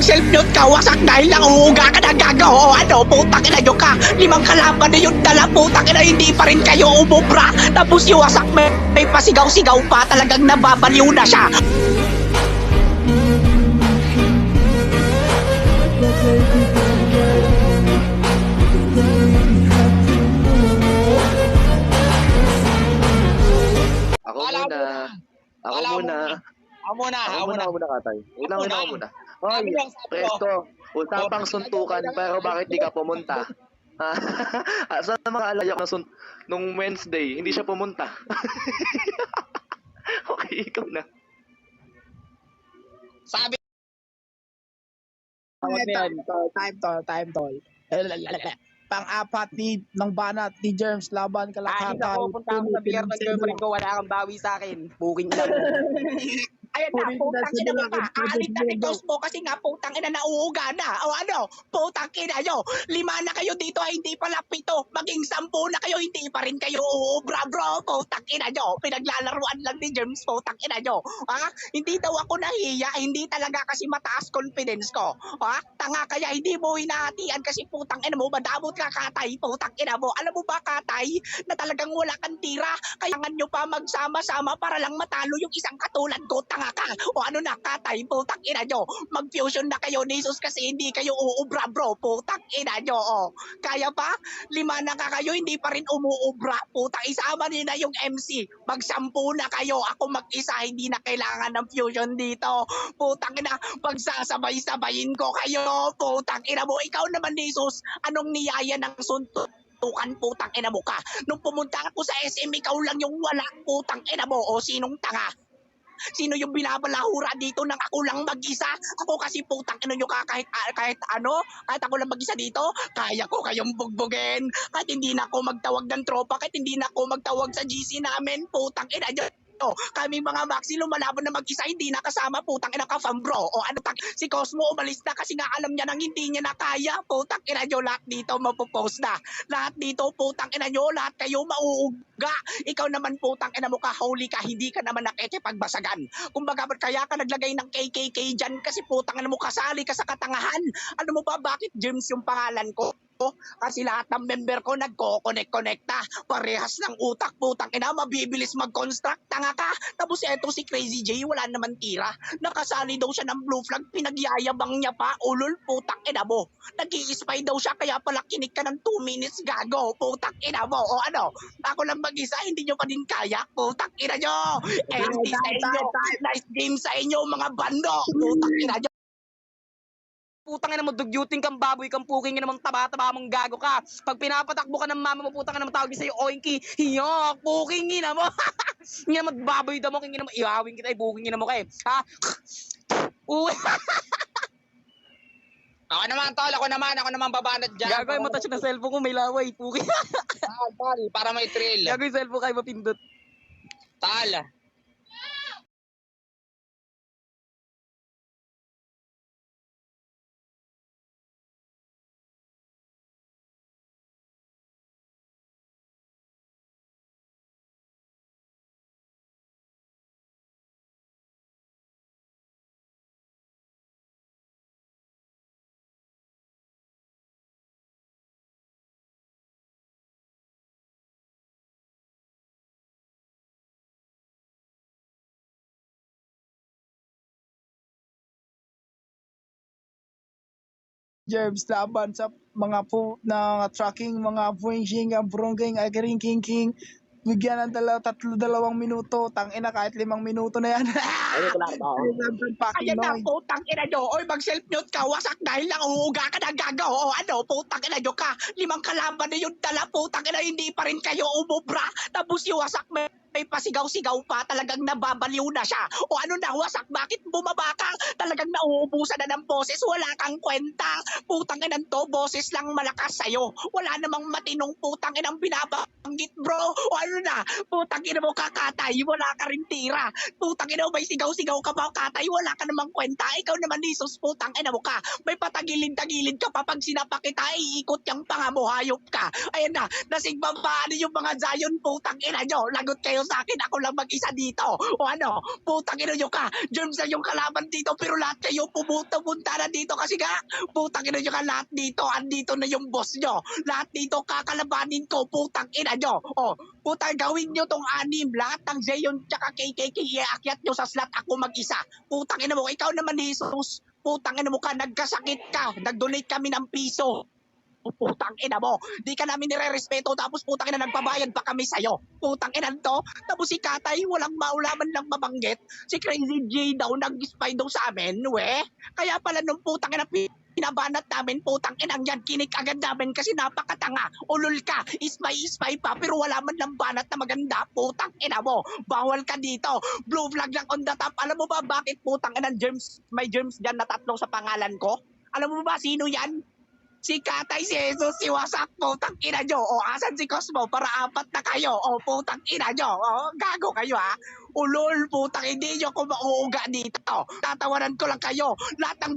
mag-self-mute ka, wasak dahil lang uuga ka na gago. O ano, putang ina nyo ka. 5 kalaban na yung dala, putang ina, hindi pa rin kayo umubra. Tapos yung wasak may pasigaw-sigaw pa, talagang nababaliw na siya. Ako muna, Katay. Ako muna. Hoy, presto, usapang suntukan, pero bakit di ka pumunta? Sa mga alayak na nung Wednesday, hindi siya pumunta. Okay, ikaw na. Sabi Time tol. Pang-apat ng banat ni Germs laban kalakatan. Ako, punta ako sa beer ng girlfriend ko, wala kang bawi sa akin. Booking lang. Ayan na, putang ina mo ka. Aalit na ni Cosmo kasi nga putang ina nauuga na. O ano, putang ina nyo. 5 na kayo dito ay hindi pala 7. Maging 10 na kayo, hindi pa rin kayo uubra bro. Putang ina nyo. Pinaglalaruan lang ni Germs, putang ina nyo. Ha? Hindi daw ako nahiya. Hindi talaga kasi mataas confidence ko. Ha? Tanga kaya hindi mo hinahatian kasi putang ina mo. Madamot ka Katay, putang ina mo. Alam mo ba Katay, na talagang wala kang tira. Kailangan nyo pa magsama-sama para lang matalo yung isang katulad ko. Tanga ka. O ano na Katay, putang ina nyo. Mag-fusion na kayo ni Jesus kasi hindi kayo uubra bro. Putang ina nyo. O. Kaya pa? 5 na ka kayo, hindi pa rin umuubra. Putang isama niyo na yung MC. Mag-10 na kayo. Ako mag-isa, hindi na kailangan ng fusion dito. Putang ina, pagsasabay-sabayin ko kayo. Putang ina mo. Ikaw naman Jesus, anong niyaya ng sunto? Tukan putang ina mo ka. Nung pumunta ako sa SM, ikaw lang yung wala putang ina mo. O sinong tanga? Sino yung binabalahura dito nang ako lang mag-isa? Ako kasi putang ina nyo ka kahit ako lang mag-isa dito, kaya ko kayong bugbugin. Kahit hindi na ako magtawag ng tropa, kahit hindi na ako magtawag sa GC namin, putang ina nyo. Kami mga Maxi lumalaban na mag-isa, hindi nakasama, putang ina ka fam bro. O ano si Cosmo umalis na kasi nga alam niya nang hindi niya na kaya, putang ina nyo, lahat dito mapopost na. Lahat dito putang ina nyo, lahat kayo mauuga. Ikaw naman putang ina mo ka, holy ka, hindi ka naman nakikipagbasagan. Kumbaga kaya ka naglagay ng KKK dyan kasi putang ina mo kasali ka sa katangahan. Ano mo ba bakit James yung pangalan ko? Kasi lahat ng member ko nagko-connect-connecta. Parehas ng utak, putang ina, mabibilis mag-construct. Tanga ka. Tapos eto si Crazy J, wala naman tira. Nakasali daw siya ng blue flag, pinagyayabang niya pa. Ulol, putang ina mo. Nag-i-spy daw siya, kaya pala kinig ka ng 2 minutes, gago. Putang ina mo. O ano, ako lang mag-isa, hindi nyo pa din kaya. Putang ina nyo. NT sa inyo. Nice game sa inyo, mga bando. Putang ina nyo. Putang ina mo, dugyuting kang baboy, kang puking ina mong taba-taba mong gago ka. Pag pinapatakbo ka ng mama mo, putang ina mo tawag sa'yo, oinky, hiyok, puking ina mo. Ina mo, baboy daw mo, king ina mo, iwawing kita, puking ina mo kayo. Ha? Uy. Ako naman babanat dyan. Gago, yung mata siya ng cellphone ko, may laway, puking. Tal, para may thrill. Gago yung cellphone kayo, mapindot. Tal. Germs laban sa mga na tracking, mga fringing, bronging, agring, king. Bigyan ng 2 minuto. Tangina kahit 5 minuto na yan. Ayan na, putang ina nyo. Oy, mag-self-mute ka. Wasak dahil lang uuga ka na gago. O ano, putang ina nyo ka. 5 kalaban na yung dala, putang ina, hindi pa rin kayo umubra. Tapos yung wasak may pasigaw-sigaw pa, talagang nababaliw na siya. O ano na, wasak, bakit bumaba ka? Talagang nauubusan na ng boses, wala kang kwenta. Putang inang to, boses lang malakas sa'yo. Wala namang matinong putang inang binabanggit bro. O ano na, putang ina mo kakatay, wala ka rin tira. Putang ina mo, may sigaw-sigaw ka ba katay, wala ka namang kwenta. Ikaw naman Jesus, putang ina mo ka. May patagilid-tagilid ka pa, pag sinapa kita, iikot yung panga mo, hayop ka. Ayan na, nasigmang paano yung mga Zion, putang ina nyo. Lagot kayo kayo sa akin, ako lang mag-isa dito. O ano, putang ina nyo ka, germs na yung kalaban dito, pero lahat kayo pumunta na dito kasi nga, putang ina nyo ka, lahat dito, andito na yung boss nyo. Lahat dito kakalabanin ko, putang ina nyo. O, putang gawin nyo tong anim, lahat ng Zeyon tsaka KKK, iakyat nyo sa slot, ako mag-isa. Putang ina mo, ikaw naman Jesus, putang ina mo ka, nagkasakit ka, nag-donate kami ng piso. Putang ina mo, di ka namin nire-respeto tapos putang ina nagpabayad pa kami sa'yo. Putang ina to, tapos si Katay walang maulaman lang mabanggit. Si Crazy J daw nag-spy daw sa amin, we. Kaya pala nung putang ina pinabanat namin, putang inang yan, kinik agad namin kasi napakatanga. Ulol ka, ispay pa, pero wala man lang banat na maganda, putang ina mo. Bawal ka dito, blue flag lang on the top. Alam mo ba bakit putang ina germs, may germs dyan na tatlo sa pangalan ko? Alam mo ba sino yan? Si Katay, si Jesus, si Wasak, putang ina nyo. O, asan si Cosmo? Para apat na kayo. O, putang ina nyo. O, gago kayo ha. Ulol, putang, hindi nyo ako mauuga dito. Tatawanan ko lang kayo. Lahat ng